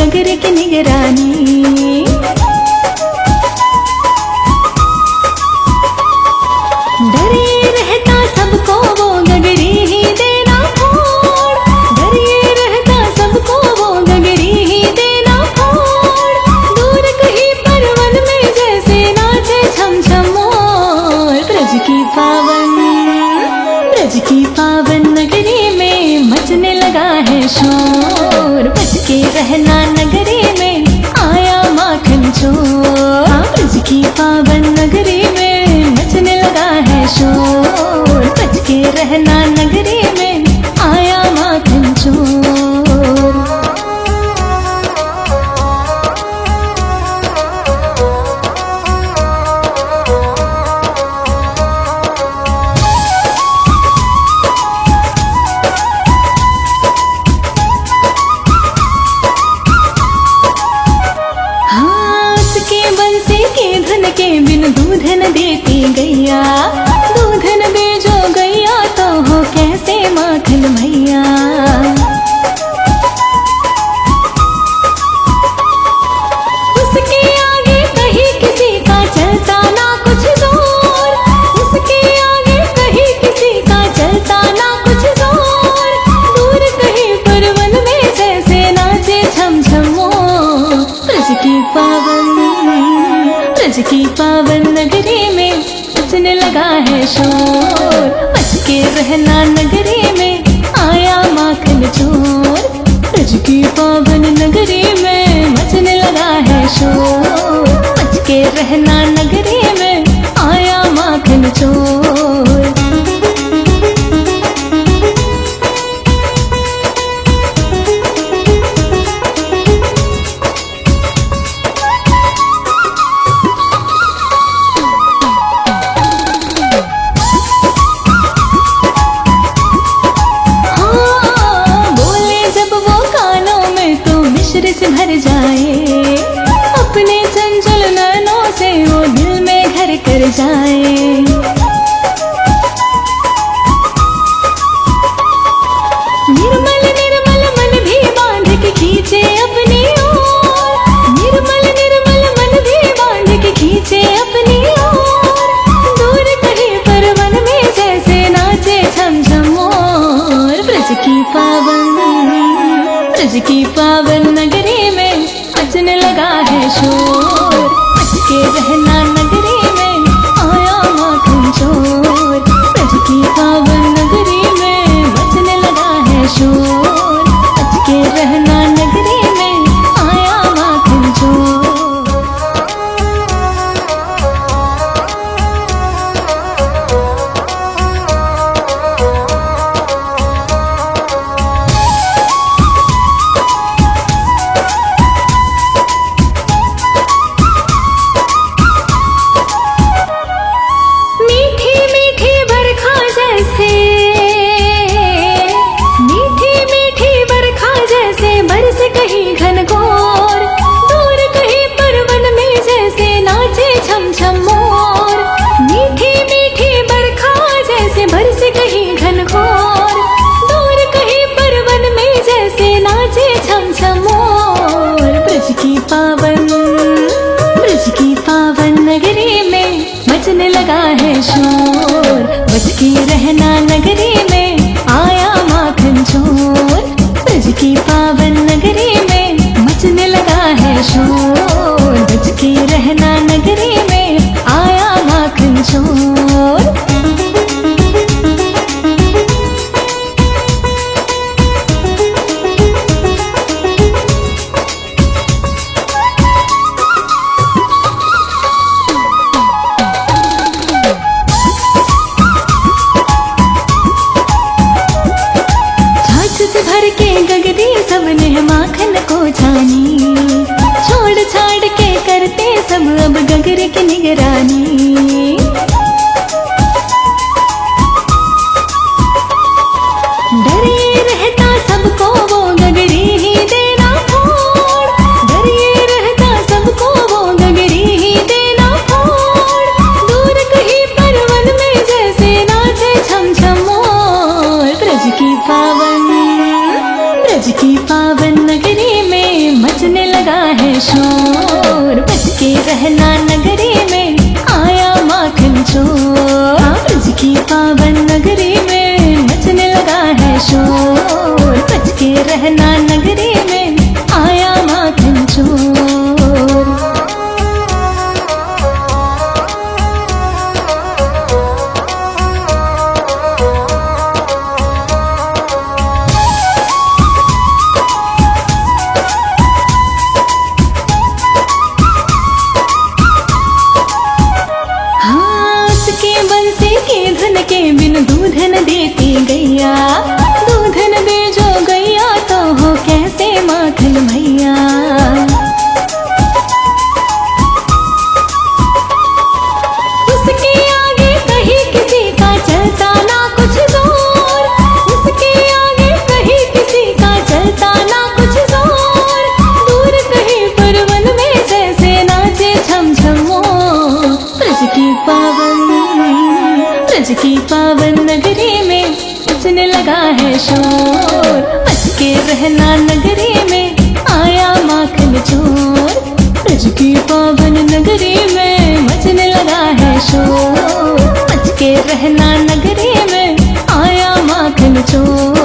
गगरे की निगरानी। डरे रहता सबको वो गगरी ही देना फोड़, डरे रहता सबको वो गगरी ही देना फोड़। दूर कहीं परवन में जैसे नाचे छम छम मोर। ब्रज की पावन नगरी में मचने लगा है शोर। बच के रहना नगरी में आया माखन चोर। ब्रज की पावन नगरी में मचने लगा है शोर। बच के रहना नगरी में आया माखन चोर। के बिन दूध न देती गैया, दूध न दे जो गैया तो हो कैसे माखन भैया। उसके आगे कहीं किसी का चलता ना कुछ जोर, उसके आगे कहीं किसी का चलता ना कुछ जोर। दूर कहीं परवन में जैसे नाचे छम छम मोर। ब्रज की पावन नगरी में मचने लगा है शोर। बच के रहना नगरी में आया माखन चोर। ब्रज की पावन नगरी में मचने लगा है शोर। बच के रहना नगरी में आया माखन चोर। से भर जाए अपने चंचल नैनों से वो दिल में घर कर जाए। निर्मल निर्मल मन भी बांध के खींचे अपनी ओर। निर्मल निर्मल मन भी बांध के खींचे अपनी ओर। दूर कहीं परवन में जैसे नाचे छम छम मोर। ब्रज की पावन नगरी में मचने लगा है शोर। बच के रहना नगरी में आया माखन चोर। ब्रज की पावन नगरी में मचने लगा है शोर। बच के रहना नगरी में आया माखन चोर। ब्रज की पावन नगरी में मचने लगा है शोर। बच के रहना नगरी में आया माखन चोर। ब्रज की पावन नगरी में मचने लगा है शोर। बच के रहना नगरी में आया माखन चोर। से भर के गगरी सबने माखन को छानी। छोड़ छाड़ के करते सब अब गगरे की निगरानी। डरे रहता सबको वो गगरी ही देना फोड़। डरे रहता सबको वो गगरी ही देना फोड़। दूर कहीं परवन में जैसे नाचे छम छम मोर। ब्रज की पावन नगरी में मचने शोर, बच के रहना नगरी में आया माखन चोर। हाँ, ब्रज की पावन नगरी में मचने लगा है शोर, बच के रहना नगरी में आया माखन चोर। के बिन दूध न देती गैया, दूध न दे जो गैया तो हो कैसे माखन भैया। उसके आगे कहीं किसी का चलता ना कुछ जोर, उसके आगे कहीं किसी का चलता ना कुछ जोर। दूर कहीं पर वन में जैसे नाचे छम छम मोर, ब्रज की पावन नगरी में मचने लगा है शोर, बच के रहना नगरी में आया माखन चोर। ब्रज की पावन नगरी में मचने लगा है शोर, बच के रहना नगरी में आया माखन चोर।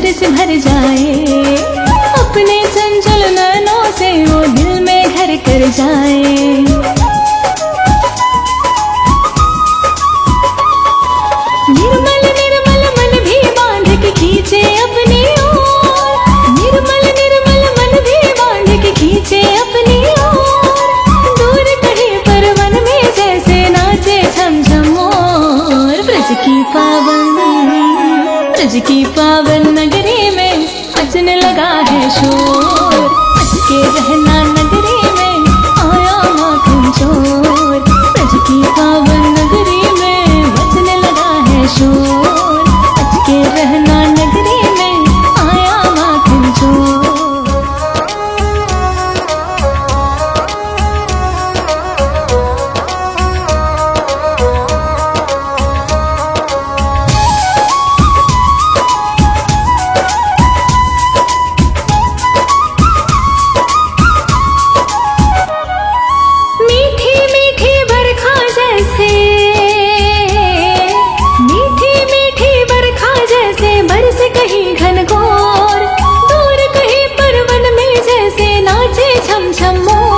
से भर जाए अपने चंचल नैनों से वो दिल में घर कर जाए। निर्मल निर्मल मन भी बांध के खींचे अपनी ओर, निर्मल निर्मल मन भी बांध के खींचे अपनी ओर। दूर कहीं पर वन में जैसे नाचे छम छम मोर, ब्रज की पावन नगरी में मचने लगा है शोर, बच के रहना नगरी में आया माखन चोर। ब्रज की पावन नगरी में मचने लगा है शोर, बच के रहना नगरी में आया माखन चोर। घनघोर दूर कहीं पर वन में जैसे नाचे छम छम मोर।